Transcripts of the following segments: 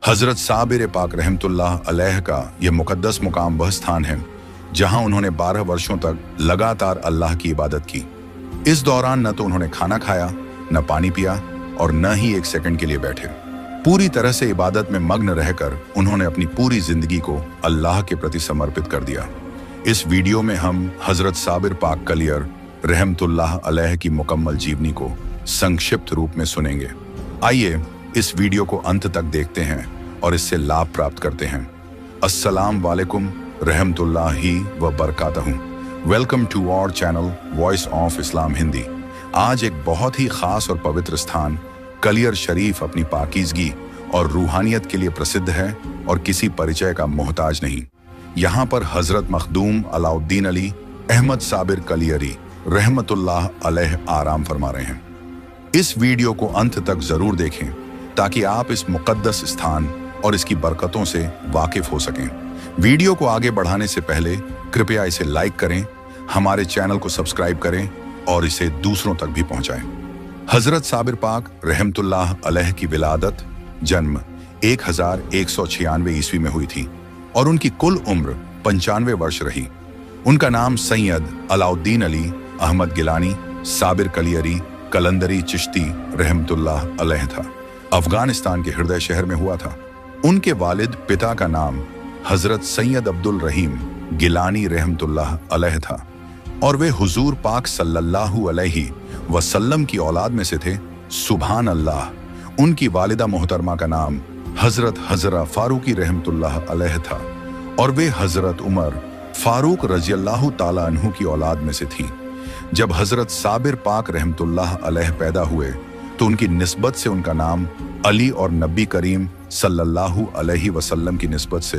हजरत साबिर पाक रहमतुल्लाह अलैह का यह मुकद्दस मुकाम वह स्थान है जहां उन्होंने 12 वर्षों तक लगातार अल्लाह की इबादत की। इस दौरान न तो उन्होंने खाना खाया, न पानी पिया और न ही एक सेकंड के लिए बैठे। पूरी तरह से इबादत में मग्न रहकर उन्होंने अपनी पूरी जिंदगी को अल्लाह के प्रति समर्पित कर दिया। इस वीडियो में हम हजरत साबिर पाक कलियर रहमतुल्लाह अलैह की मुकम्मल जीवनी को संक्षिप्त रूप में सुनेंगे। आइए इस वीडियो को अंत तक देखते हैं और इससे लाभ प्राप्त करते हैं। अस्सलाम वालेकुम रहमतुल्लाहि व बरकातहू। Welcome to our channel voice of Islam Hindi. आज एक बहुत ही खास और पवित्र स्थान कलियर शरीफ अपनी पाकीज़गी और रूहानियत के लिए प्रसिद्ध है और किसी परिचय का मोहताज नहीं। यहाँ पर हजरत मखदूम अलाउद्दीन अली अहमद साबिर कलियरी रहमतुल्लाह अलैह आराम फरमा रहे हैं। इस वीडियो को अंत तक जरूर देखें ताकि आप इस मुकद्दस स्थान और इसकी बरकतों से वाकिफ हो सकें। वीडियो को आगे बढ़ाने से पहले कृपया इसे लाइक करें, हमारे चैनल को सब्सक्राइब करें और इसे दूसरों तक भी पहुंचाएं। हजरत साबिर पाक रहमतुल्लाह अलैह की विलादत जन्म 1196 ईस्वी में हुई थी और उनकी कुल उम्र 95 वर्ष रही। उनका नाम सैयद अलाउद्दीन अली अहमद गिलानी साबिर कलियरी कलंदरी चिश्ती रहमतुल्लाह अलैह था। अफगानिस्तान के हृदय शहर में हुआ था। उनके वालिद पिता का नाम हजरत सैयद अब्दुल रहीम गिलानी रहमतुल्लाह अलैह था और वे हुजूर पाक सल्लल्लाहु अलैहि वसल्लम की औलाद में से थे। सुभान अल्लाह। उनकी वालिदा मोहतरमा का नाम हजरत हजरा फारूकी रहमतुल्लाह अलैह था और वे हजरत उमर फारूक रज़ियल्लाहु ताला अन्हु की औलाद में से थी। जब हजरत साबिर पाक रहमतुल्लाह अलैह पैदा हुए तो उनकी निस्बत से उनका नाम अली और नबी करीम सल्लल्लाहु अलैहि वसल्लम की निस्बत से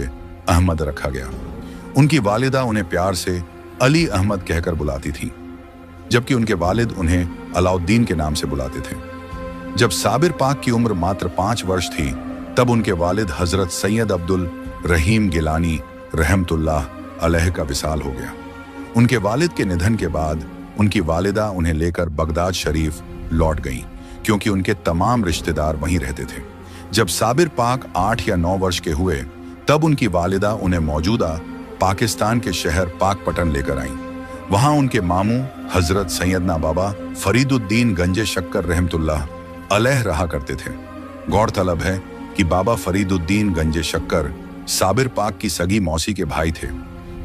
अहमद रखा गया। उनकी वालिदा उन्हें प्यार से अली अहमद कहकर बुलाती थी, जबकि उनके वालिद उन्हें अलाउद्दीन के नाम से बुलाते थे। जब साबिर पाक की उम्र मात्र 5 वर्ष थी तब उनके वालिद हजरत सैयद अब्दुल रहीम गिलानी रहमतुल्लाह अलैह का विसाल हो गया। उनके वालिद के निधन के बाद उनकी वालिदा उन्हें लेकर बगदाद शरीफ लौट गईं, क्योंकि उनके तमाम रिश्तेदार वहीं रहते थे। जब साबिर पाक 8 या 9 वर्ष के हुए तब उनकी वालिदा उन्हें मौजूदा पाकिस्तान के शहर पाकपटन लेकर आईं। वहां उनके मामू हजरत सैयदना बाबा फरीदुद्दीन गंजे शक्कर रहमतुल्लाह अलैह रहा करते थे। गौरतलब है कि बाबा फरीदुद्दीन गंजे शक्कर साबिर पाक की सगी मौसी के भाई थे,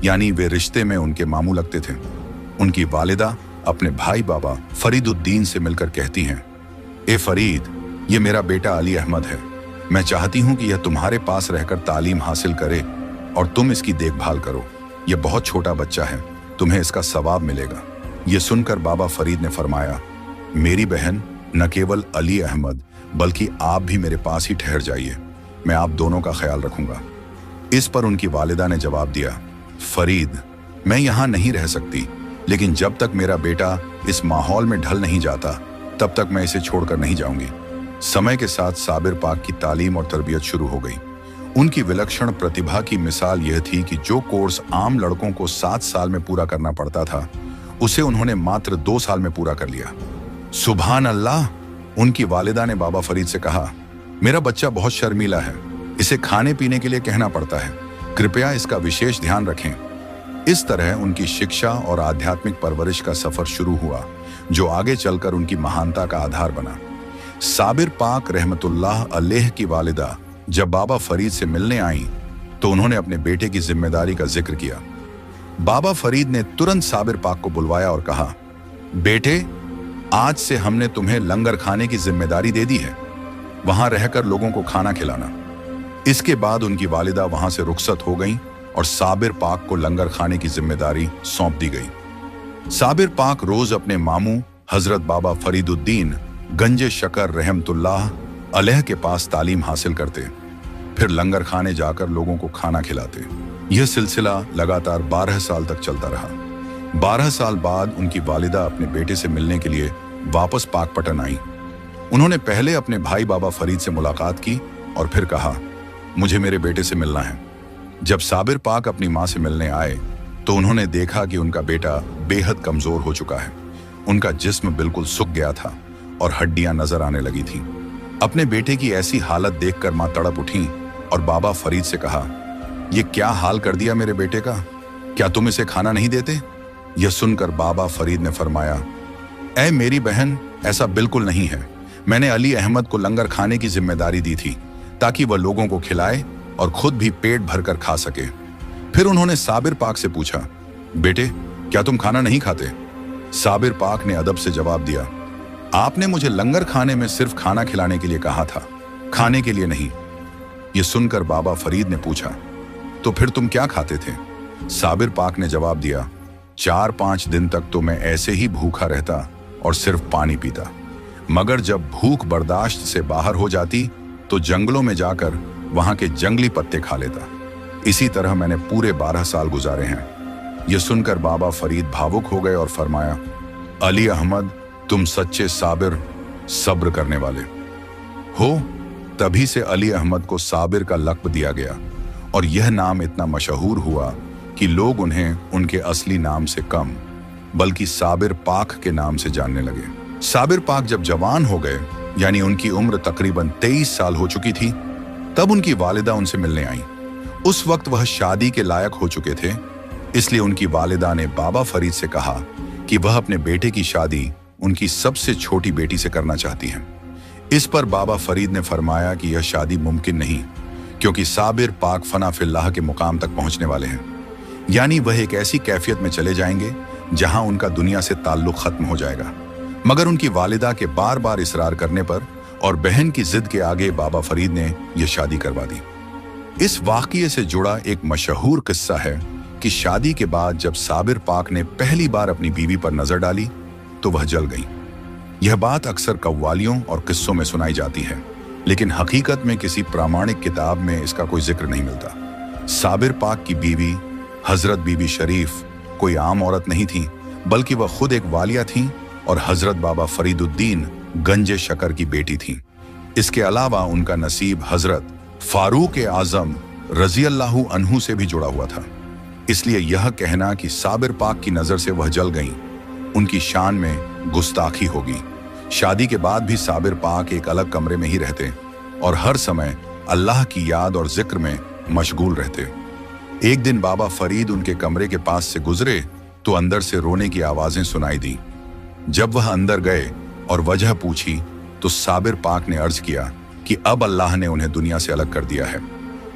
यानी वे रिश्ते में उनके मामू लगते थे। उनकी वालिदा अपने भाई बाबा फरीदुद्दीन से मिलकर कहती हैं, ए फरीद, ये मेरा बेटा अली अहमद है। मैं चाहती हूँ कि यह तुम्हारे पास रहकर तालीम हासिल करे और तुम इसकी देखभाल करो। यह बहुत छोटा बच्चा है, तुम्हें इसका सवाब मिलेगा। ये सुनकर बाबा फरीद ने फरमाया, मेरी बहन, न केवल अली अहमद बल्कि आप भी मेरे पास ही ठहर जाइए, मैं आप दोनों का ख्याल रखूंगा। इस पर उनकी वालिदा ने जवाब दिया, फरीद, मैं यहाँ नहीं रह सकती, लेकिन जब तक मेरा बेटा इस माहौल में ढल नहीं जाता तब तक मैं इसे छोड़कर नहीं जाऊंगी। समय के साथ साबिर पाक की तालीम और तरबियत शुरू हो गई। उनकी विलक्षण प्रतिभा की मिसाल यह थी कि जो कोर्स आम लड़कों को 7 साल में पूरा करना पड़ता था उसे उन्होंने मात्र 2 साल में पूरा कर लिया। सुभान अल्लाह। उनकी वालिदा ने बाबा फरीद से कहा, मेरा बच्चा बहुत शर्मीला है, इसे खाने पीने के लिए कहना पड़ता है, कृपया इसका विशेष ध्यान रखें। इस तरह उनकी शिक्षा और आध्यात्मिक परवरिश का सफर शुरू हुआ, जो आगे चलकर उनकी महानता का आधार बना। साबिर पाक रहमतुल्लाह अलैह की वालिदा जब बाबा फरीद से मिलने आईं तो उन्होंने अपने बेटे की जिम्मेदारी का जिक्र किया। बाबा फरीद ने तुरंत साबिर पाक को बुलवाया और कहा, बेटे, आज से हमने तुम्हें लंगर खाने की जिम्मेदारी दे दी है, वहां रहकर लोगों को खाना खिलाना। इसके बाद उनकी वालिदा वहां से रुखसत हो गईं और साबिर पाक को लंगर खाने की जिम्मेदारी सौंप दी गई। साबिर पाक रोज अपने मामू हजरत बाबा फरीदुद्दीन गंजे शक्कर रहमतुल्लाह अलैह के पास तालीम हासिल करते, फिर लंगर खाने जाकर लोगों को खाना खिलाते। यह सिलसिला लगातार 12 साल तक चलता रहा। 12 साल बाद उनकी वालिदा अपने बेटे से मिलने के लिए वापस पाकपटन आई। उन्होंने पहले अपने भाई बाबा फरीद से मुलाकात की और फिर कहा, मुझे मेरे बेटे से मिलना है। जब साबिर पाक अपनी माँ से मिलने आए तो उन्होंने देखा कि उनका बेटा बेहद कमजोर हो चुका है। उनका जिस्म बिल्कुल सूख गया था और हड्डियां नजर आने लगी थीं। अपने बेटे की ऐसी हालत देखकर मां तड़प उठी और बाबा फरीद से कहा, ये क्या हाल कर दिया मेरे बेटे का, क्या तुम इसे खाना नहीं देते? यह सुनकर बाबा फरीद ने फरमाया, ऐ मेरी बहन, ऐसा बिल्कुल नहीं है। मैंने अली अहमद को लंगर खाने की जिम्मेदारी दी थी ताकि वह लोगों को खिलाए और खुद भी पेट भरकर खा सके। फिर उन्होंने साबिर पाक से पूछा, बेटे क्या तुम खाना नहीं खाते? साबिर पाक ने अदब से जवाब दिया, आपने मुझे लंगर खाने में सिर्फ खाना खिलाने के लिए कहा था, खाने के लिए नहीं। यह सुनकर बाबा फरीद ने पूछा, तो फिर तुम क्या खाते थे? साबिर पाक ने जवाब दिया, 4-5 दिन तक तो मैं ऐसे ही भूखा रहता और सिर्फ पानी पीता, मगर जब भूख बर्दाश्त से बाहर हो जाती तो जंगलों में जाकर वहां के जंगली पत्ते खा लेता। इसी तरह मैंने पूरे 12 साल गुजारे हैं। यह सुनकर बाबा फरीद भावुक हो गए और फरमाया, अली अहमद, तुम सच्चे साबिर, सब्र करने वाले हो। तभी से अली अहमद को साबिर का लक़्ब दिया गया और यह नाम इतना मशहूर हुआ कि लोग उन्हें उनके असली नाम से कम बल्कि साबिर पाक के नाम से जानने लगे। साबिर पाक जब जवान हो गए, यानी उनकी उम्र तकरीबन 23 साल हो चुकी थी, तब उनकी वालिदा उनसे मिलने आई। उस वक्त वह शादी के लायक हो चुके थे, इसलिए उनकी वालिदा ने बाबा फरीद से कहा कि वह अपने बेटे की शादी उनकी सबसे छोटी बेटी से करना चाहती हैं। इस पर बाबा फरीद ने फरमाया कि यह शादी मुमकिन नहीं, क्योंकि साबिर पाक फना फिल्लाह के मुकाम तक पहुंचने वाले हैं, यानी वह एक ऐसी कैफियत में चले जाएंगे जहां उनका दुनिया से ताल्लुक खत्म हो जाएगा। मगर उनकी वालिदा के बार बार इसरार करने पर और बहन की जिद के आगे बाबा फरीद ने यह शादी करवा दी। इस वाक़ये से जुड़ा एक मशहूर किस्सा है कि शादी के बाद जब साबिर पाक ने पहली बार अपनी बीवी पर नजर डाली तो वह जल गई। यह बात अक्सर कव्वालियों और किस्सों में सुनाई जाती है, लेकिन हकीकत में किसी प्रामाणिक किताब में इसका कोई जिक्र नहीं मिलता। साबिर पाक की बीवी हजरत बीबी शरीफ कोई आम औरत नहीं थी, बल्कि वह खुद एक वालिया थी और हजरत बाबा फरीदुद्दीन गंजे शकर की बेटी थी। इसके अलावा उनका नसीब हजरत फारूक आजम रजी अल्लाहु अन्हु से भी जुड़ा हुआ था। इसलिए यह कहना कि साबिर पाक की नजर से वह जल गईं, उनकी शान में गुस्ताखी होगी। शादी के बाद भी साबिर पाक एक अलग कमरे में ही रहते और हर समय अल्लाह की याद और जिक्र में मशगूल रहते। एक दिन बाबा फरीद उनके कमरे के पास से गुजरे तो अंदर से रोने की आवाजें सुनाई दी। जब वह अंदर गए और वजह पूछी तो साबिर पाक ने अर्ज किया कि अब अल्लाह ने उन्हें दुनिया से अलग कर दिया है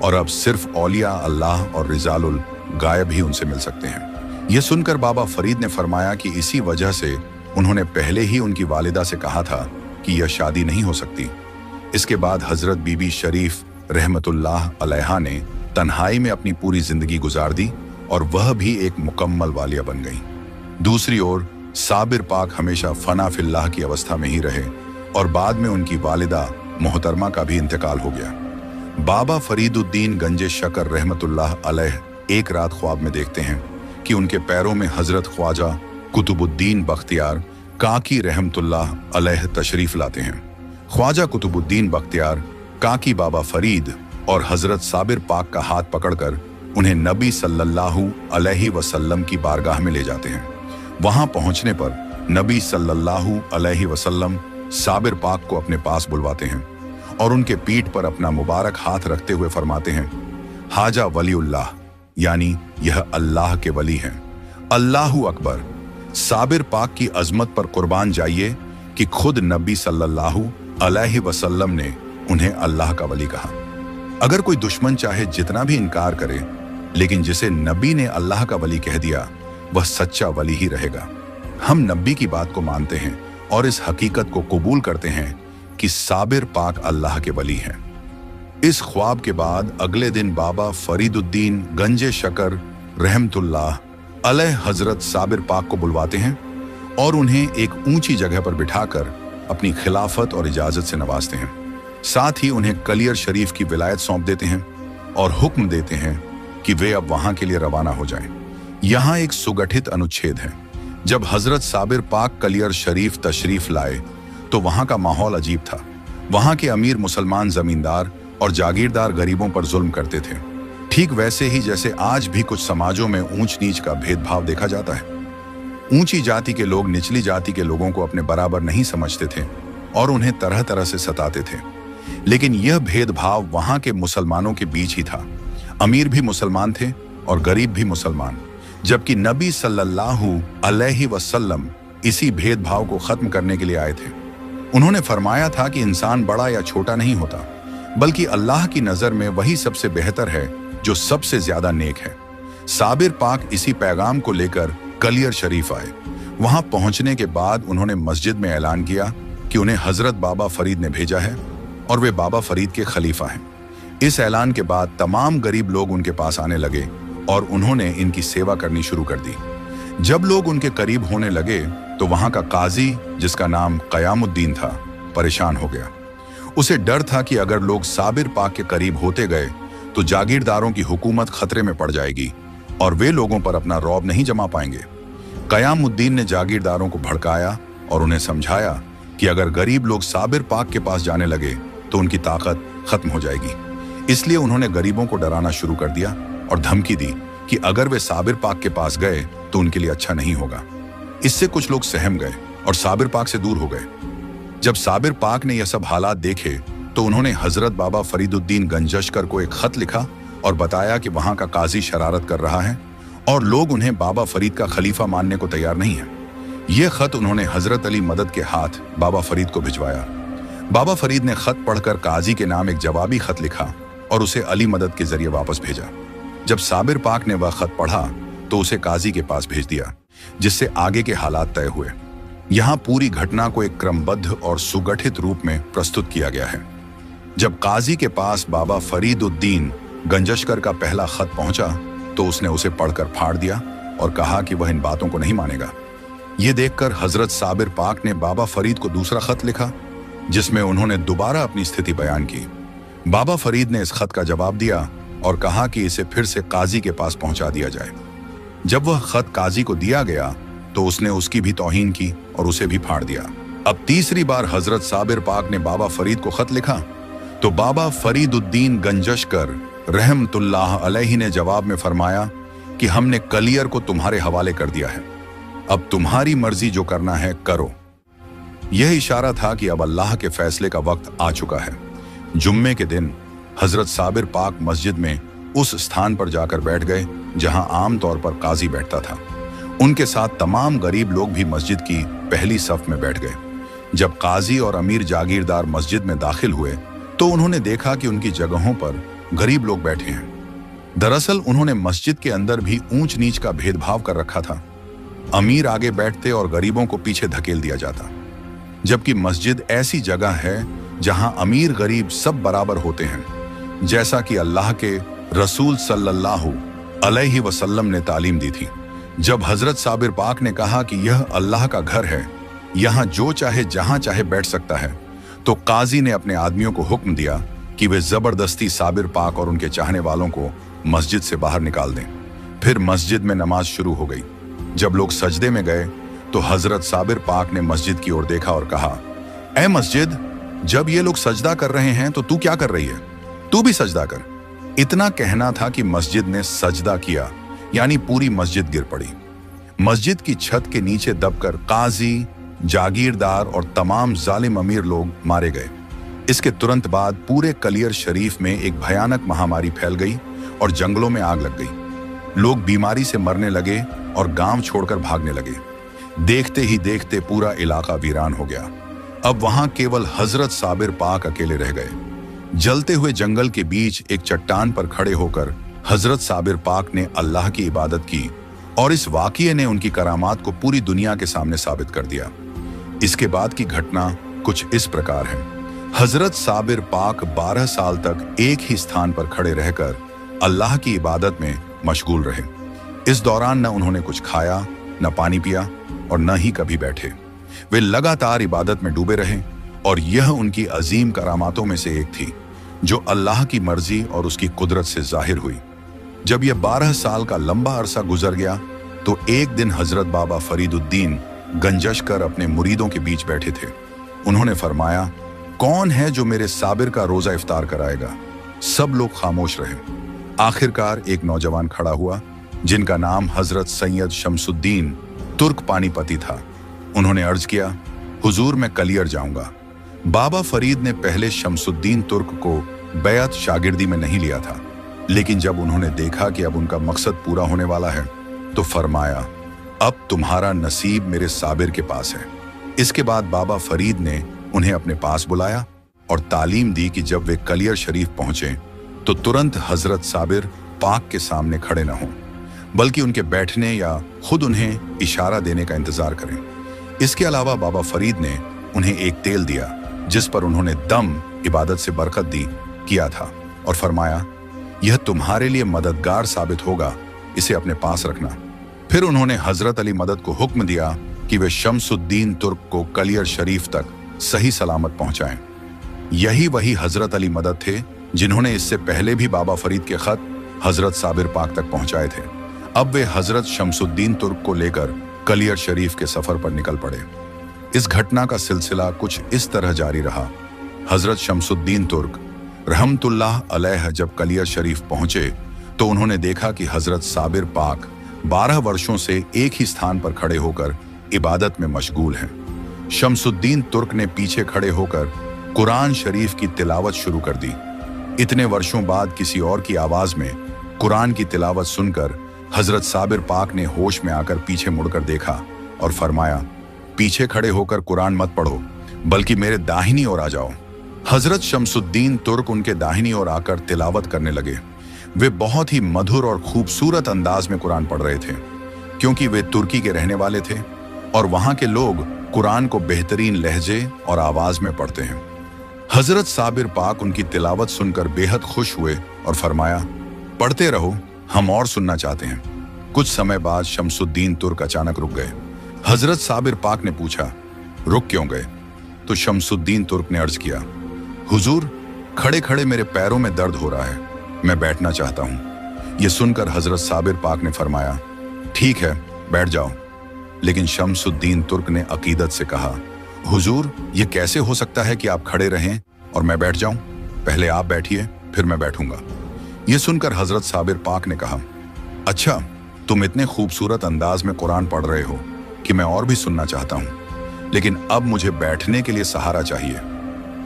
और अब सिर्फ औलिया अल्लाह और रिजालुल गायब ही उनसे मिल सकते हैं। यह सुनकर बाबा फरीद ने फरमाया कि इसी वजह से उन्होंने पहले ही उनकी वालिदा से कहा था कि यह शादी नहीं हो सकती। इसके बाद हजरत बीबी शरीफ रहमतुल्लाह अलैहा ने तन्हाई में अपनी पूरी जिंदगी गुजार दी और वह भी एक मुकम्मल वालिया बन गई। दूसरी ओर साबिर पाक हमेशा फना फिल्लाह की अवस्था में ही रहे और बाद में उनकी वालिदा मोहतरमा का भी इंतकाल हो गया। बाबा फरीदुद्दीन गंजे शकर रहमतुल्लाह अलैह एक रात ख्वाब में देखते हैं कि उनके पैरों में हजरत ख्वाजा कुतुबुद्दीन बख्तियार काकी रहमतुल्लाह अलैह तशरीफ लाते हैं। ख्वाजा कुतुबुद्दीन बख्तियार काकी बाबा फरीद और हजरत साबिर पाक का हाथ पकड़कर उन्हें नबी सल्लल्लाहु अलैहि वसल्लम की बारगाह में ले जाते हैं। वहां पहुंचने पर नबी सल्लल्लाहु अलैहि वसल्लम साबिर पाक को अपने पास बुलवाते हैं और उनके पीठ पर अपना मुबारक हाथ रखते हुए फरमाते हैं, हाजा वलीउल्लाह, यानी यह अल्लाह के वली हैं। अल्लाहु अकबर। साबिर पाक की अजमत पर कुर्बान जाइए कि खुद नबी सल्लल्लाहु अलैहि वसल्लम ने उन्हें अल्लाह का वली कहा। अगर कोई दुश्मन चाहे जितना भी इनकार करे, लेकिन जिसे नबी ने अल्लाह का वली कह दिया वह सच्चा वली ही रहेगा। हम नबी की बात को मानते हैं और इस हकीकत को कबूल करते हैं कि साबिर पाक अल्लाह के वली हैं। इस ख्वाब के बाद अगले दिन बाबा फरीदुद्दीन गंजे शकर रहमतुल्लाह अलैह हजरत साबिर पाक को बुलवाते हैं और उन्हें एक ऊंची जगह पर बिठाकर अपनी खिलाफत और इजाजत से नवाजते हैं। साथ ही उन्हें कलियर शरीफ की विलायत सौंप देते हैं और हुक्म देते हैं कि वे अब वहां के लिए रवाना हो जाएं। यहाँ एक सुगठित अनुच्छेद है। जब हजरत साबिर पाक कलियर शरीफ तशरीफ लाए तो वहां का माहौल अजीब था। वहां के अमीर मुसलमान जमींदार और जागीरदार गरीबों पर जुल्म करते थे, ठीक वैसे ही जैसे आज भी कुछ समाजों में ऊंच नीच का भेदभाव देखा जाता है। ऊंची जाति के लोग निचली जाति के लोगों को अपने बराबर नहीं समझते थे और उन्हें तरह तरह से सताते थे। लेकिन यह भेदभाव वहां के मुसलमानों के बीच ही था। अमीर भी मुसलमान थे और गरीब भी मुसलमान, जबकि नबी सल्लल्लाहु अलैहि वसल्लम इसी भेदभाव को खत्म करने के लिए आए थे। उन्होंने फरमाया था कि इंसान बड़ा या छोटा नहीं होता, बल्कि अल्लाह की नजर में वही सबसे बेहतर है जो सबसे ज्यादा नेक है। साबिर पाक इसी पैगाम को लेकर कलियर शरीफ आए। वहां पहुंचने के बाद उन्होंने मस्जिद में ऐलान किया कि उन्हें हजरत बाबा फरीद ने भेजा है और वे बाबा फरीद के खलीफा हैं। इस ऐलान के बाद तमाम गरीब लोग उनके पास आने लगे और उन्होंने इनकी सेवा करनी शुरू कर दी। जब लोग उनके करीब होने लगे तो वहां का काजी, जिसका नाम कयामुद्दीन था, परेशान हो गया। उसे डर था कि अगर लोग साबिर पाक के करीब होते गए तो जागीरदारों की हुकूमत खतरे में पड़ जाएगी और वे लोगों पर अपना रौब नहीं जमा पाएंगे। कयामुद्दीन ने जागीरदारों को भड़काया और उन्हें समझाया कि अगर गरीब लोग साबिर पाक के पास जाने लगे तो उनकी ताकत खत्म हो जाएगी। इसलिए उन्होंने गरीबों को डराना शुरू कर दिया और धमकी दी कि अगर वे साबिर पाक के पास गए तो उनके लिए अच्छा नहीं होगा। इससे कुछ लोग सहम गए और साबिर पाक से दूर हो गए। जब साबिर पाक ने यह सब हालात देखे तो उन्होंने हजरत बाबा फरीदुद्दीन गंजशकर को एक खत लिखा और बताया कि वहां का काजी शरारत कर रहा है और लोग उन्हें बाबा फरीद का खलीफा मानने को तैयार नहीं है। यह खत उन्होंने हजरत अली मदद के हाथ बाबा फरीद को भिजवाया। बाबा फरीद ने खत पढ़कर काजी के नाम एक जवाबी खत लिखा और उसे अली मदद के जरिए वापस भेजा। जब साबिर पाक ने वह खत पढ़ा तो उसे काजी के पास भेज दिया, जिससे आगे के हालात तय हुए। यहाँ पूरी घटना को एक क्रमबद्ध और सुगठित रूप में प्रस्तुत किया गया है। जब काजी के पास बाबा फरीदुद्दीन गंजशकर का पहला खत पहुंचा तो उसने उसे पढ़कर फाड़ दिया और कहा कि वह इन बातों को नहीं मानेगा। ये देखकर हजरत साबिर पाक ने बाबा फरीद को दूसरा खत लिखा, जिसमें उन्होंने दोबारा अपनी स्थिति बयान की। बाबा फरीद ने इस खत का जवाब दिया और कहा कि इसे फिर से काजी के पास पहुंचा दिया जाए। जब वह खत काजी को दिया गया तो उसने उसकी भी तौहीन की और उसे भी फाड़ दिया। अब तीसरी बार हजरत साबिर पाक ने बाबा फरीद को खत लिखा तो बाबा फरीदुद्दीन गंजशकर रहमतुल्लाह अलैहि ने जवाब में फरमाया कि हमने कलियर को तुम्हारे हवाले कर दिया है, अब तुम्हारी मर्जी जो करना है करो। यह इशारा था कि अब अल्लाह के फैसले का वक्त आ चुका है। जुम्मे के दिन हजरत साबिर पाक मस्जिद में उस स्थान पर जाकर बैठ गए जहां आम तौर पर काजी बैठता था। उनके साथ तमाम गरीब लोग भी मस्जिद की पहली सफ में बैठ गए। जब काजी और अमीर जागीरदार मस्जिद में दाखिल हुए तो उन्होंने देखा कि उनकी जगहों पर गरीब लोग बैठे हैं। दरअसल उन्होंने मस्जिद के अंदर भी ऊंच नीच का भेदभाव कर रखा था। अमीर आगे बैठते और गरीबों को पीछे धकेल दिया जाता, जबकि मस्जिद ऐसी जगह है जहां अमीर गरीब सब बराबर होते हैं, जैसा कि अल्लाह के रसूल सल्लल्लाहु अलैहि वसल्लम ने तालीम दी थी। जब हजरत साबिर पाक ने कहा कि यह अल्लाह का घर है, यहाँ जो चाहे जहां चाहे बैठ सकता है, तो काजी ने अपने आदमियों को हुक्म दिया कि वे जबरदस्ती साबिर पाक और उनके चाहने वालों को मस्जिद से बाहर निकाल दें। फिर मस्जिद में नमाज शुरू हो गई। जब लोग सजदे में गए तो हजरत साबिर पाक ने मस्जिद की ओर देखा और कहा, ऐ मस्जिद, जब ये लोग सजदा कर रहे हैं तो तू क्या कर रही है? तू भी सजदा कर। इतना कहना था कि मस्जिद ने सजदा किया, यानी पूरी मस्जिद गिर पड़ी। मस्जिद की छत के नीचे दबकर काजी, जागीरदार और तमाम जालिम अमीर लोग मारे गए। इसके तुरंत बाद पूरे कलियर शरीफ में एक भयानक महामारी फैल गई और जंगलों में आग लग गई। लोग बीमारी से मरने लगे और गांव छोड़कर भागने लगे। देखते ही देखते पूरा इलाका वीरान हो गया। अब वहां केवल हजरत साबिर पाक अकेले रह गए। जलते हुए जंगल के बीच एक चट्टान पर खड़े होकर हजरत साबिर पाक ने अल्लाह की इबादत की और इस वाक़ये ने उनकी करामात को पूरी दुनिया के सामने साबित कर दिया। इसके बाद की घटना कुछ इस प्रकार है। हजरत साबिर पाक 12 साल तक एक ही स्थान पर खड़े रहकर अल्लाह की इबादत में मशगूल रहे। इस दौरान न उन्होंने कुछ खाया, न पानी पिया और न ही कभी बैठे। वे लगातार इबादत में डूबे रहे और यह उनकी अजीम करामातों में से एक थी, जो अल्लाह की मर्जी और उसकी कुदरत से जाहिर हुई। जब यह 12 साल का लंबा अरसा गुजर गया तो एक दिन हजरत बाबा फरीदुद्दीन गंजशकर अपने मुरीदों के बीच बैठे थे। उन्होंने फरमाया, कौन है जो मेरे साबिर का रोजा इफ्तार कराएगा? सब लोग खामोश रहे। आखिरकार एक नौजवान खड़ा हुआ जिनका नाम हजरत सैयद शमसुद्दीन तुर्क पानीपती था। उन्होंने अर्ज किया, हुजूर, मैं कलियर जाऊंगा, बाबा फरीद ने पहले शमसुद्दीन तुर्क को बैअत शागिर्दी में नहीं लिया था, लेकिन जब उन्होंने देखा कि अब उनका मकसद पूरा होने वाला है तो फरमाया, अब तुम्हारा नसीब मेरे साबिर के पास है। इसके बाद बाबा फरीद ने उन्हें अपने पास बुलाया और तालीम दी कि जब वे कलियर शरीफ पहुंचे तो तुरंत हजरत साबिर पाक के सामने खड़े न हों, बल्कि उनके बैठने या खुद उन्हें इशारा देने का इंतजार करें। इसके अलावा बाबा फरीद ने उन्हें एक तेल दिया जिस पर उन्होंने दम इबादत से बरकत दी किया था और फरमाया, यह तुम्हारे लिए मददगार साबित होगा, इसे अपने पास रखना। फिर उन्होंने हजरत अली मदद को हुक्म दिया कि वे शमसुद्दीन तुर्क को कलियर शरीफ तक सही सलामत पहुंचाएं। यही वही हजरत अली मदद थे जिन्होंने इससे पहले भी बाबा फरीद के खत हजरत साबिर पाक तक पहुंचाए थे। अब वे हजरत शमसुद्दीन तुर्क को लेकर कलियर शरीफ के सफर पर निकल पड़े। इस घटना का सिलसिला कुछ इस तरह जारी रहा। हजरत शमसुद्दीन तुर्क रहमतुल्लाह अलैह जब कलियर शरीफ पहुंचे तो उन्होंने देखा कि हजरत साबिर पाक 12 वर्षों से एक ही स्थान पर खड़े होकर इबादत में मशगूल हैं। शमसुद्दीन तुर्क ने पीछे खड़े होकर कुरान शरीफ की तिलावत शुरू कर दी। इतने वर्षों बाद किसी और की आवाज में कुरान की तिलावत सुनकर हजरत साबिर पाक ने होश में आकर पीछे मुड़कर देखा और फरमाया, पीछे खड़े होकर कुरान मत पढ़ो, बल्कि मेरे दाहिनी ओर आ जाओ। हजरत शमसुद्दीन तुर्क उनके दाहिनी ओर आकर तिलावत करने लगे। वे बहुत ही मधुर और खूबसूरत अंदाज में कुरान पढ़ रहे थे, क्योंकि वे तुर्की के रहने वाले थे और वहां के लोग कुरान को बेहतरीन लहजे और आवाज में पढ़ते हैं। हजरत साबिर पाक उनकी तिलावत सुनकर बेहद खुश हुए और फरमाया, पढ़ते रहो, हम और सुनना चाहते हैं। कुछ समय बाद शमसुद्दीन तुर्क अचानक रुक गए। हजरत साबिर पाक ने पूछा, रुक क्यों गए? तो शमसुद्दीन तुर्क ने अर्ज किया, हुजूर, खड़े खड़े मेरे पैरों में दर्द हो रहा है, मैं बैठना चाहता हूं। यह सुनकर हजरत साबिर पाक ने फरमाया, ठीक है, बैठ जाओ। लेकिन शमसुद्दीन तुर्क ने अकीदत से कहा, हुजूर, यह कैसे हो सकता है कि आप खड़े रहें और मैं बैठ जाऊं? पहले आप बैठिए, फिर मैं बैठूंगा। यह सुनकर हजरत साबिर पाक ने कहा, अच्छा, तुम इतने खूबसूरत अंदाज में कुरान पढ़ रहे हो कि मैं और भी सुनना चाहता हूं, लेकिन अब मुझे बैठने के लिए सहारा चाहिए।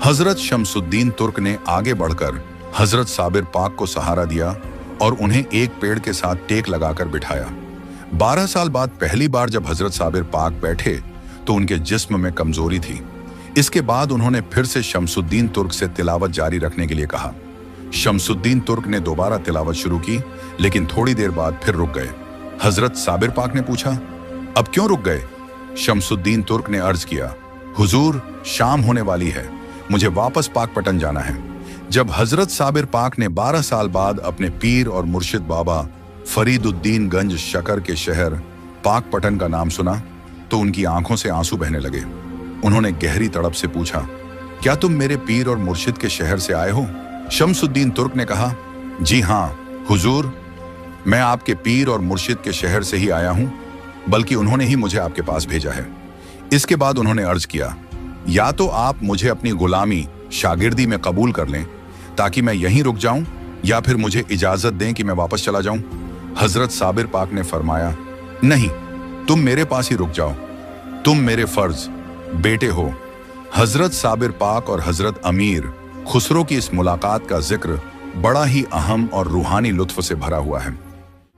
हजरत शमसुद्दीन तुर्क ने आगे बढ़कर हजरत साबिर पाक को सहारा दिया और उन्हें एक पेड़ के साथ टेक लगाकर बिठाया। 12 साल बाद पहली बार जब हजरत साबिर पाक बैठे तो उनके जिस्म में कमजोरी थी। इसके बाद उन्होंने फिर से शमसुद्दीन तुर्क से तिलावत जारी रखने के लिए कहा। शमसुद्दीन तुर्क ने दोबारा तिलावत शुरू की, लेकिन थोड़ी देर बाद फिर रुक गए। हजरत साबिर पाक ने पूछा, अब क्यों रुक गए? शमसुद्दीन तुर्क ने अर्ज किया, हुजूर, शाम होने वाली है, मुझे वापस पाकपटन जाना है। जब हजरत साबिर पाक ने 12 साल बाद अपने पीर और मुर्शिद बाबा फरीदुद्दीन गंज शकर के शहर पाकपटन का नाम सुना तो उनकी आंखों से आंसू बहने लगे। उन्होंने गहरी तड़प से पूछा, क्या तुम मेरे पीर और मुर्शिद के शहर से आए हो? शमसुद्दीन तुर्क ने कहा, जी हाँ हुजूर, मैं आपके पीर और मुर्शिद के शहर से ही आया हूं, बल्कि उन्होंने ही मुझे आपके पास भेजा है। इसके बाद उन्होंने अर्ज किया, या तो आप मुझे अपनी गुलामी शागिर्दी में कबूल कर लें ताकि मैं यहीं रुक जाऊं, या फिर मुझे इजाजत दें कि मैं वापस चला जाऊं। हजरत साबिर पाक ने फरमाया, नहीं, तुम मेरे पास ही रुक जाओ, तुम मेरे फर्ज बेटे हो। हजरत साबिर पाक और हजरत अमीर खुसरो की इस मुलाकात का जिक्र बड़ा ही अहम और रूहानी लुत्फ से भरा हुआ है।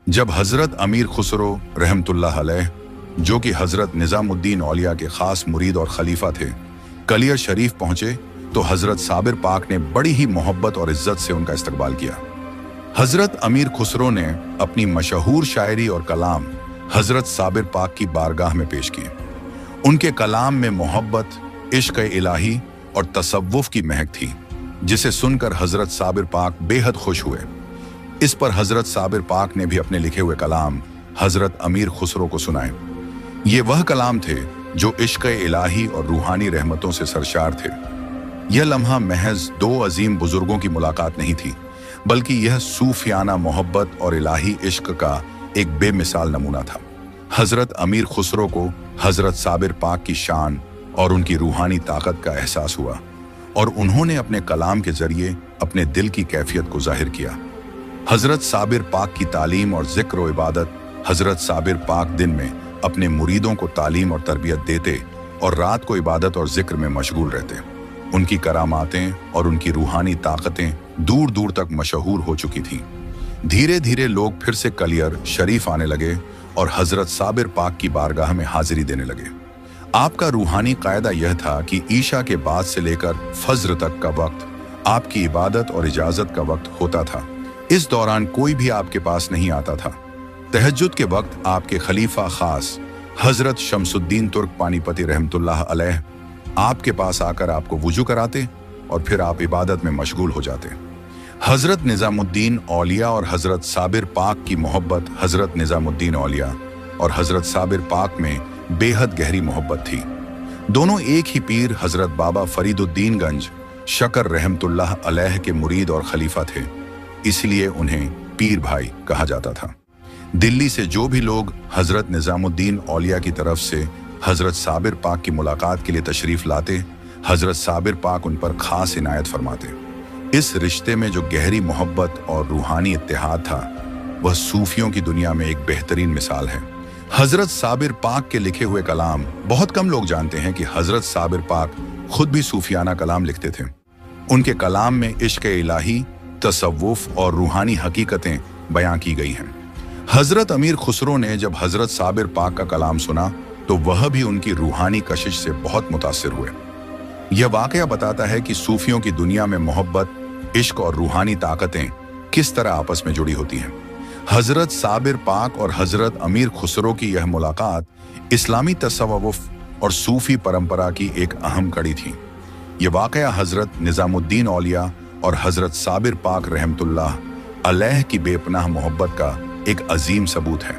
जब हजरत अमीर खुसरो रहमतुल्लाह अलैह, जो कि हजरत निजामुद्दीन औलिया के खास मुरीद और खलीफा थे, कलियर शरीफ पहुंचे तो हजरत साबिर पाक ने बड़ी ही मोहब्बत और इज्जत से उनका इस्तकबाल किया। हजरत अमीर खुसरो ने अपनी मशहूर शायरी और कलाम हजरत साबिर पाक की बारगाह में पेश किए। उनके कलाम में मोहब्बत, इश्क इलाही और तसव्वुफ की महक थी, जिसे सुनकर हजरत साबिर पाक बेहद खुश हुए। इस पर हजरत साबिर पाक ने भी अपने लिखे हुए कलाम हजरत अमीर खुसरो को सुनाए। ये वह कलाम थे जो इश्क इलाही और रूहानी रहमतों से सरशार थे। यह लम्हा महज 2 अजीम बुजुर्गों की मुलाकात नहीं थी, बल्कि यह सूफियाना मोहब्बत और इलाही इश्क का एक बेमिसाल नमूना था। हजरत अमीर खुसरो को हजरत साबिर पाक की शान और उनकी रूहानी ताकत का एहसास हुआ और उन्होंने अपने कलाम के जरिए अपने दिल की कैफियत को जाहिर किया। हजरत साबिर पाक की तालीम और जिक्र और इबादत। हजरत साबिर पाक दिन में अपने मुरीदों को तालीम और तरबियत देते और रात को इबादत और जिक्र में मशगूल रहते। उनकी करामातें और उनकी रूहानी ताकतें दूर दूर तक मशहूर हो चुकी थीं। धीरे धीरे लोग फिर से कलियर शरीफ आने लगे और हजरत साबिर पाक की बारगाह में हाजिरी देने लगे। आपका रूहानी कायदा यह था कि ईशा के बाद से लेकर फज्र तक का वक्त आपकी इबादत और इजाजत का वक्त होता था। इस दौरान कोई भी आपके पास नहीं आता था। तहज्जुद के वक्त आपके खलीफा खास हजरत शमसुद्दीन तुर्क पानीपती रहमतुल्लाह अलैह आपके पास आकर आपको वुजू कराते और फिर आप इबादत में मशगूल हो जाते। हजरत निजामुद्दीन औलिया और हजरत साबिर पाक की मोहब्बत हजरत निजामुद्दीन औलिया और हजरत साबिर पाक में बेहद गहरी मोहब्बत थी। दोनों एक ही पीर हजरत बाबा फरीदुद्दीन गंज शकर रहमतुल्लाह अलैह के मुरीद और खलीफा थे, इसलिए उन्हें पीर भाई कहा जाता था। दिल्ली से जो भी लोग हजरत निजामुद्दीन औलिया की तरफ से हजरत साबिर पाक की मुलाकात के लिए तशरीफ लाते, हजरत साबिर पाक उन पर खास इनायत फरमाते। इस रिश्ते में जो गहरी मोहब्बत और रूहानी इत्तेहाद था, वह सूफियों की दुनिया में एक बेहतरीन मिसाल है। हजरत साबिर पाक के लिखे हुए कलाम बहुत कम लोग जानते हैं कि हजरत साबिर पाक खुद भी सूफियाना कलाम लिखते थे। उनके कलाम में इश्क इलाही, तसव्वुफ और रूहानी हकीकतें बयां की गई हैं। हजरत अमीर खुसरो ने जब हजरत साबिर पाक का कलाम सुना तो वह भी उनकी रूहानी कशिश से बहुत मुतासिर हुए। यह वाकया बताता है कि सूफियों की दुनिया में मोहब्बत, इश्क और रूहानी ताकतें किस तरह आपस में जुड़ी होती हैं। हजरत साबिर पाक और हजरत अमीर खुसरो की यह मुलाकात इस्लामी तसव्वुफ और सूफी परंपरा की एक अहम कड़ी थी। यह वाकया हजरत निजामुद्दीन औलिया और हजरत साबिर पाक रहमतुल्लाह अलैह की बेपनाह मोहब्बत का एक अजीम सबूत है।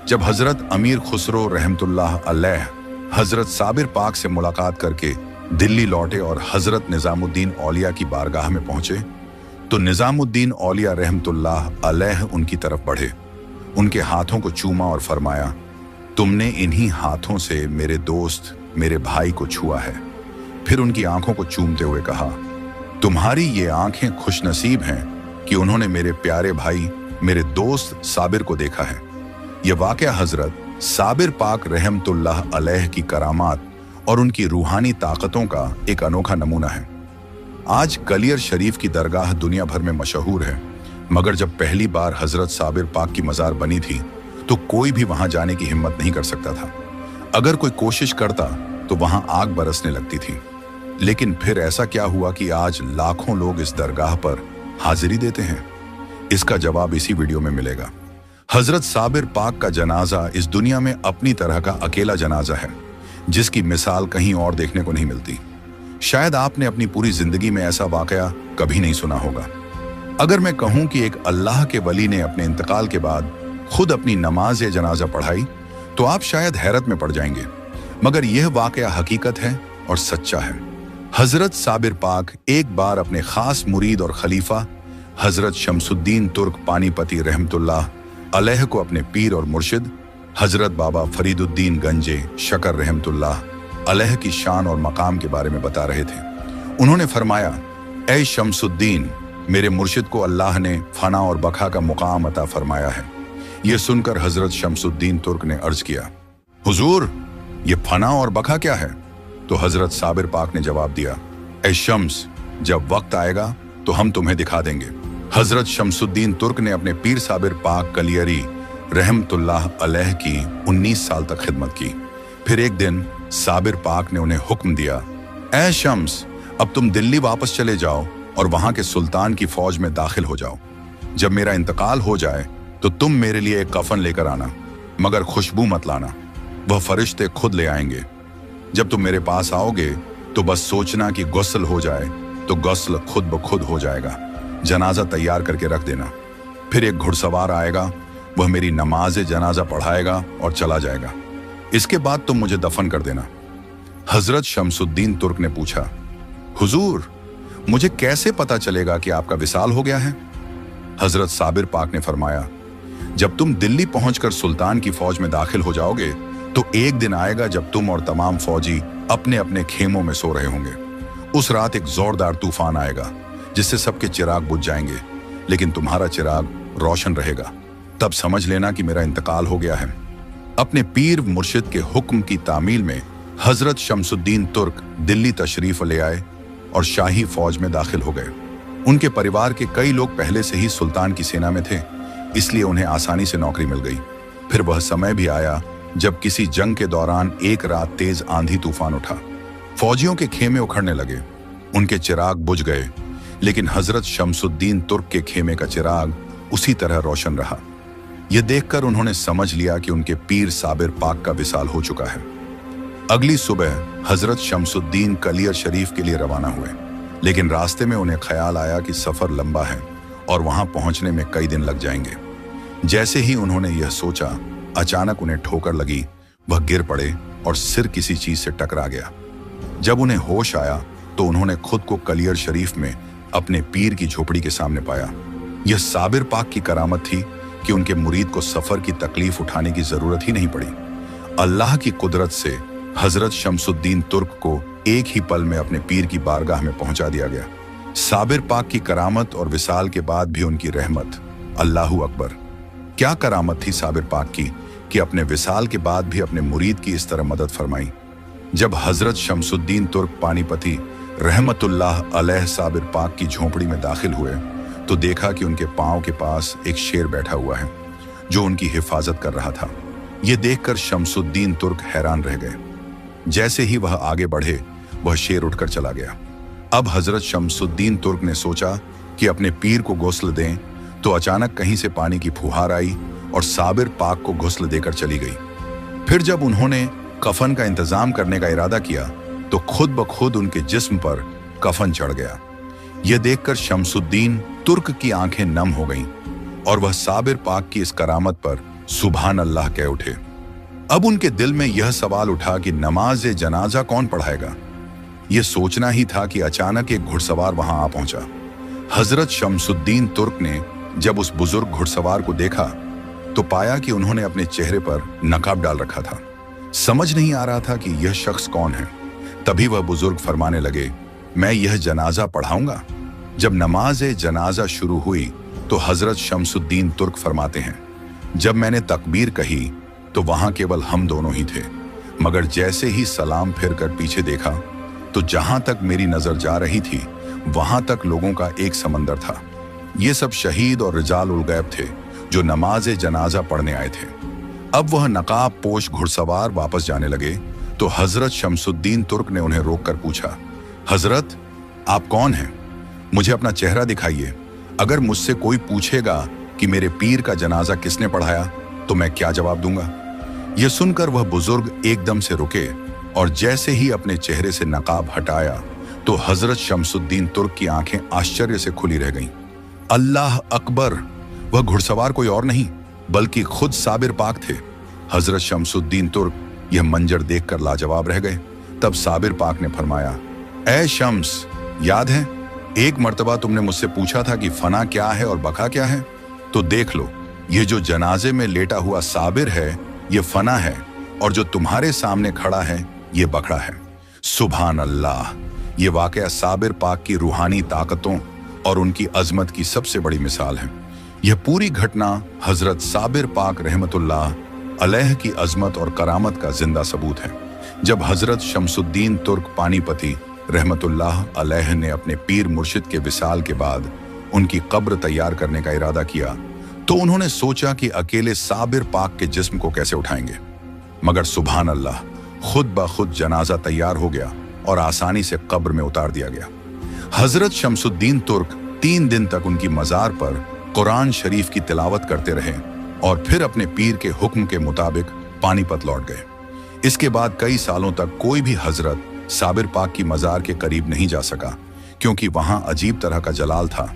जब हजरत अमीर खुसरो रहमतुल्लाह अलैह हजरत साबिर पाक से मुलाकात करके दिल्ली लौटे और हजरत निजामुद्दीन औलिया की बारगाह में पहुंचे तो निजामुद्दीन औलिया रहमतुल्लाह अलैह उनकी तरफ बढ़े, उनके हाथों को चूमा और फरमाया, तुमने इन्हीं हाथों से मेरे दोस्त, मेरे भाई को छुआ है। फिर उनकी आंखों को चूमते हुए कहा, तुम्हारी ये आंखें खुशनसीब हैं कि उन्होंने मेरे प्यारे भाई, मेरे दोस्त साबिर को देखा है। यह वाकया हजरत साबिर पाक रहमतुल्लाह अलैह की करामात और उनकी रूहानी ताकतों का एक अनोखा नमूना है। आज कलियर शरीफ की दरगाह दुनिया भर में मशहूर है, मगर जब पहली बार हजरत साबिर पाक की मजार बनी थी तो कोई भी वहां जाने की हिम्मत नहीं कर सकता था। अगर कोई कोशिश करता तो वहां आग बरसने लगती थी। लेकिन फिर ऐसा क्या हुआ कि आज लाखों लोग इस दरगाह पर हाजिरी देते हैं? इसका जवाब इसी वीडियो में मिलेगा। हजरत साबिर पाक का जनाजा इस दुनिया में अपनी तरह का अकेला जनाजा है, जिसकी मिसाल कहीं और देखने को नहीं मिलती। शायद आपने अपनी पूरी जिंदगी में ऐसा वाकया कभी नहीं सुना होगा। अगर मैं कहूं कि एक अल्लाह के वली ने अपने इंतकाल के बाद खुद अपनी नमाज या जनाजा पढ़ाई तो आप शायद हैरत में पड़ जाएंगे, मगर यह वाकया हकीकत है और सच्चा है। हजरत साबिर पाक एक बार अपने खास मुरीद और खलीफा हजरत शमसुद्दीन तुर्क पानीपती रहमतुल्लाह अलैह को अपने पीर और मुर्शिद हजरत बाबा फरीदुद्दीन गंजे शकर रहमतुल्लाह अलैह की शान और मकाम के बारे में बता रहे थे। उन्होंने फरमाया, ऐ शमसुद्दीन, मेरे मुर्शिद को अल्लाह ने फना और बका का मुकाम अता फरमाया है। यह सुनकर हजरत शमसुद्दीन तुर्क ने अर्ज किया, हुजूर, ये फना और बका क्या है? तो हजरत साबिर पाक ने जवाब दिया, ऐ शम्स, जब वक्त आएगा तो हम तुम्हें दिखा देंगे। हजरत शमसुद्दीन तुर्क ने अपने पीर साबिर पाक कलियरी रहमतुल्लाह अलैह की 19 साल तक खिदमत की। फिर एक दिन साबिर पाक ने उन्हें हुक्म दिया, ऐ शम्स, अब तुम दिल्ली वापस चले जाओ और वहां के सुल्तान की फौज में दाखिल हो जाओ। जब मेरा इंतकाल हो जाए तो तुम मेरे लिए एक कफन लेकर आना, मगर खुशबू मत लाना, वह फरिश्ते खुद ले आएंगे। जब तुम मेरे पास आओगे तो बस सोचना कि गुस्ल हो जाए तो गुस्ल खुद ब खुद हो जाएगा। जनाजा तैयार करके रख देना। फिर एक घुड़सवार आएगा, वह मेरी नमाज जनाजा पढ़ाएगा और चला जाएगा। इसके बाद तुम मुझे दफन कर देना। हजरत शमसुद्दीन तुर्क ने पूछा, हुजूर, मुझे कैसे पता चलेगा कि आपका विसाल हो गया है? हजरत साबिर पाक ने फरमाया, जब तुम दिल्ली पहुंचकर सुल्तान की फौज में दाखिल हो जाओगे तो एक दिन आएगा जब तुम और तमाम फौजी अपने अपने खेमों में सो रहे होंगे। उस रात एक जोरदार तूफान आएगा जिससे सबके चिराग बुझ जाएंगे, लेकिन तुम्हारा चिराग रोशन रहेगा। तब समझ लेना कि मेरा इंतकाल हो गया है। अपने पीर मुर्शिद के हुक्म की तामील में हजरत शमसुद्दीन तुर्क दिल्ली तशरीफ ले आए। और शाही फौज में दाखिल हो गए। उनके परिवार के कई लोग पहले से ही सुल्तान की सेना में थे, इसलिए उन्हें आसानी से नौकरी मिल गई। फिर वह समय भी आया जब किसी जंग के दौरान एक रात तेज आंधी तूफान उठा। फौजियों के खेमे उखड़ने लगे, उनके चिराग बुझ गए, लेकिन हजरत शमसुद्दीन तुर्क के खेमे का चिराग उसी तरह रोशन रहा। यह देखकर उन्होंने समझ लिया कि उनके पीर साबिर पाक का विसाल हो चुका है। अगली सुबह हजरत शमसुद्दीन कलियर शरीफ के लिए रवाना हुए, लेकिन रास्ते में उन्हें ख्याल आया कि सफर लंबा है और वहां पहुंचने में कई दिन लग जाएंगे। जैसे ही उन्होंने यह सोचा, अचानक उन्हें ठोकर लगी, वह गिर पड़े और सिर किसी चीज से टकरा गया। जब उन्हें होश आया तो उन्होंने खुद को कलियर शरीफ में अपने पीर की झोपड़ी के सामने पाया। यह साबिर पाक की करामत थी कि उनके मुरीद को सफर की तकलीफ उठाने की जरूरत ही नहीं पड़ी। अल्लाह की कुदरत से हजरत शमसुद्दीन तुर्क को एक ही पल में अपने पीर की बारगाह में पहुंचा दिया गया। साबिर पाक की करामत और विसाल के बाद भी उनकी रहमत। अल्लाहू अकबर। क्या करामत थी साबिर पाक की कि अपने विसाल के बाद भी अपने मुरीद की इस तरह मदद फरमाई। जब हजरत शमसुद्दीन तुर्क पानीपति रहमतुल्लाह अलैह साबिर पाक की झोपड़ी में दाखिल हुए तो देखा कि उनके पांव के पास एक शेर बैठा हुआ है जो उनकी हिफाजत कर रहा था। यह देखकर शमसुद्दीन तुर्क हैरान रह गए। जैसे ही वह आगे बढ़े, वह शेर उठकर चला गया। अब हजरत शमसुद्दीन तुर्क ने सोचा कि अपने पीर को गुस्ल दें, तो अचानक कहीं से पानी की फुहार आई और साबिर पाक को गुस्ल देकर चली गई। फिर जब उन्होंने कफन का इंतजाम करने का इरादा किया तो खुद ब खुद उनके जिस्म पर कफन चढ़ गया। यह देखकर शमसुद्दीन तुर्क की आंखें नम हो गईं और वह साबिर पाक की इस करामत पर सुभान अल्लाह कह उठे। अब उनके दिल में यह सवाल उठा कि नमाज जनाजा कौन पढ़ाएगा। यह सोचना ही था कि अचानक एक घुड़सवार वहां आ पहुंचा। हजरत शमसुद्दीन तुर्क ने जब उस बुजुर्ग घुड़सवार को देखा तो पाया कि उन्होंने अपने चेहरे पर नकाब डाल रखा था। समझ नहीं आ रहा था कि यह शख्स कौन है। तभी वह बुजुर्ग फरमाने लगे, मैं यह जनाजा पढ़ाऊंगा। जब नमाज जनाजा शुरू हुई तो हजरत शमसुद्दीन तुर्क फरमाते हैं, जब मैंने तकबीर कही तो वहां केवल हम दोनों ही थे, मगर जैसे ही सलाम फिर कर पीछे देखा तो जहां तक मेरी नजर जा रही थी वहां तक लोगों का एक समंदर था। ये सब शहीद और रिजाल उल गैब थे जो नमाज जनाजा पढ़ने आए थे। अब वह नकाब पोश घुड़सवार वापस जाने लगे तो हजरत शमसुद्दीन तुर्क ने उन्हें रोककर पूछा, हजरत आप कौन हैं? मुझे अपना चेहरा दिखाइए। अगर मुझसे कोई पूछेगा कि मेरे पीर का जनाजा किसने पढ़ाया तो मैं क्या जवाब दूंगा। यह सुनकर वह बुजुर्ग एकदम से रुके और जैसे ही अपने चेहरे से नकाब हटाया तो हजरत शमसुद्दीन तुर्क की आंखें आश्चर्य से खुली रह गईं। अल्लाह अकबर! वह घुड़सवार कोई और नहीं बल्कि खुद साबिर पाक थे। हजरत शमसुद्दीन तुर्क यह मंजर देखकर लाजवाब रह गए। तब साबिर पाक ने फरमाया, ऐ शम्स, याद है एक मर्तबा तुमने मुझसे पूछा था कि फना क्या है और बका क्या है? तो देख लो, ये जो जनाजे में लेटा हुआ साबिर है ये फना है और जो तुम्हारे सामने खड़ा है ये बकरा है। सुभान अल्लाह! ये वाकया साबिर पाक की रूहानी ताकतों और उनकी अजमत की सबसे बड़ी मिसाल है। यह पूरी घटना हजरत साबिर पाक रहमतुल्लाह अलैह की अजमत और करामत का जिंदा सबूत है। जब हजरत शमसुद्दीन तुर्क पानीपति रहमतुल्लाह अलैह ने अपने पीर मुर्शिद के विसाल के बाद उनकी कब्र तैयार करने का इरादा किया तो उन्होंने सोचा कि अकेले साबिर पाक के जिस्म को कैसे उठाएंगे, मगर सुभान अल्लाह, खुद ब खुद जनाजा तैयार हो गया और आसानी से कब्र में उतार दिया गया। हजरत शमसुद्दीन तुर्क 3 दिन तक उनकी मजार पर कुरान शरीफ की तिलावत करते रहे और फिर अपने पीर के हुक्म के मुताबिक पानीपत लौट गए। इसके बाद कई सालों तक कोई भी हजरत साबिर पाक की मजार के करीब नहीं जा सका, क्योंकि वहां अजीब तरह का जलाल था।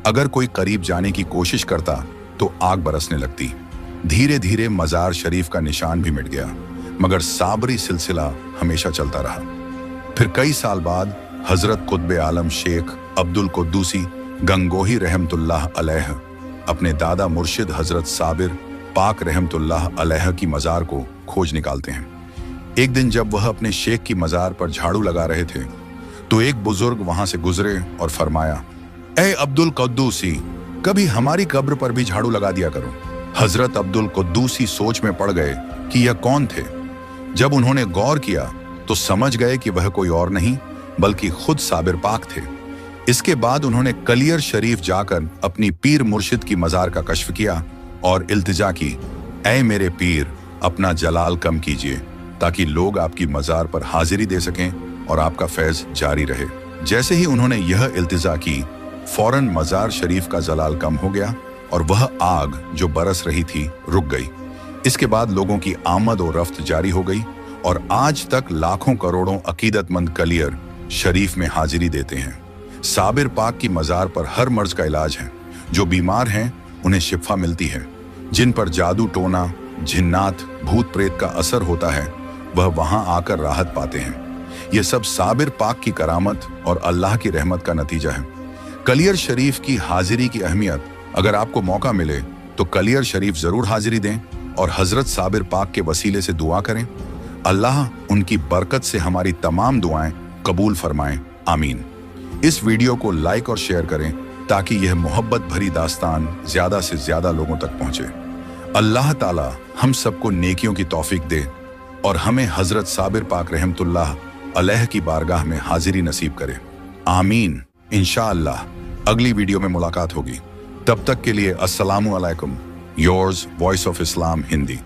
अगर कोई करीब जाने की कोशिश करता तो आग बरसने लगती। धीरे धीरे मजार शरीफ का निशान भी मिट गया, मगर साबरी सिलसिला हमेशा चलता रहा। फिर कई साल बाद हजरत कुतुब आलम शेख अब्दुल कुद्दूसी गंगोही रहमतुल्लाह अलैह अपने दादा मुर्शिद हजरत साबिर पाक रहमतुल्लाह अलैह की मजार को खोज निकालते हैं। एक दिन जब वह अपने शेख की मजार पर झाड़ू लगा रहे थे तो एक बुजुर्ग वहां से गुजरे और फरमाया, ए अब्दुल कुद्दूसी, कभी हमारी कब्र पर भी झाड़ू लगा दिया करो। हजरत अब्दुल कुद्दूसी सोच में पड़ गए कि यह कौन थे। जब उन्होंने गौर किया तो समझ गए कि वह कोई और नहीं बल्कि खुद साबिर पाक थे। इसके बाद उन्होंने कलियर शरीफ जाकर अपनी पीर मुर्शिद की मजार का कश्फ किया और इल्तिजा की, ऐ मेरे पीर, अपना जलाल कम कीजिए ताकि लोग आपकी मजार पर हाजिरी दे सकें और आपका फैज जारी रहे। जैसे ही उन्होंने यह इल्तिजा की, फौरन मजार शरीफ का जलाल कम हो गया और वह आग जो बरस रही थी रुक गई। इसके बाद लोगों की आमद और रफ्त जारी हो गई और आज तक लाखों करोड़ों अकीदतमंद कलियर शरीफ में हाजिरी देते हैं। साबिर पाक की मजार पर हर मर्ज का इलाज है। जो बीमार हैं उन्हें शिफा मिलती है। जिन पर जादू टोना, जिन्नात, भूत प्रेत का असर होता है वह वहां आकर राहत पाते हैं। यह सब साबिर पाक की करामत और अल्लाह की रहमत का नतीजा है। कलियर शरीफ की हाजिरी की अहमियत, अगर आपको मौका मिले तो कलियर शरीफ जरूर हाजिरी दें और हजरत साबिर पाक के वसीले से दुआ करें। अल्लाह उनकी बरकत से हमारी तमाम दुआएं कबूल फरमाएं, आमीन। इस वीडियो को लाइक और शेयर करें ताकि यह मोहब्बत भरी दास्तान ज्यादा से ज्यादा लोगों तक पहुंचे। अल्लाह ताला हम सबको नेकियों की तौफीक दे और हमें हजरत साबिर पाक रहमतुल्लाह अलैह की बारगाह में हाजिरी नसीब करे, आमीन। इंशाअल्लाह अगली वीडियो में मुलाकात होगी। तब तक के लिए अस्सलामु अलैकुम। Yours voice of Islam Hindi.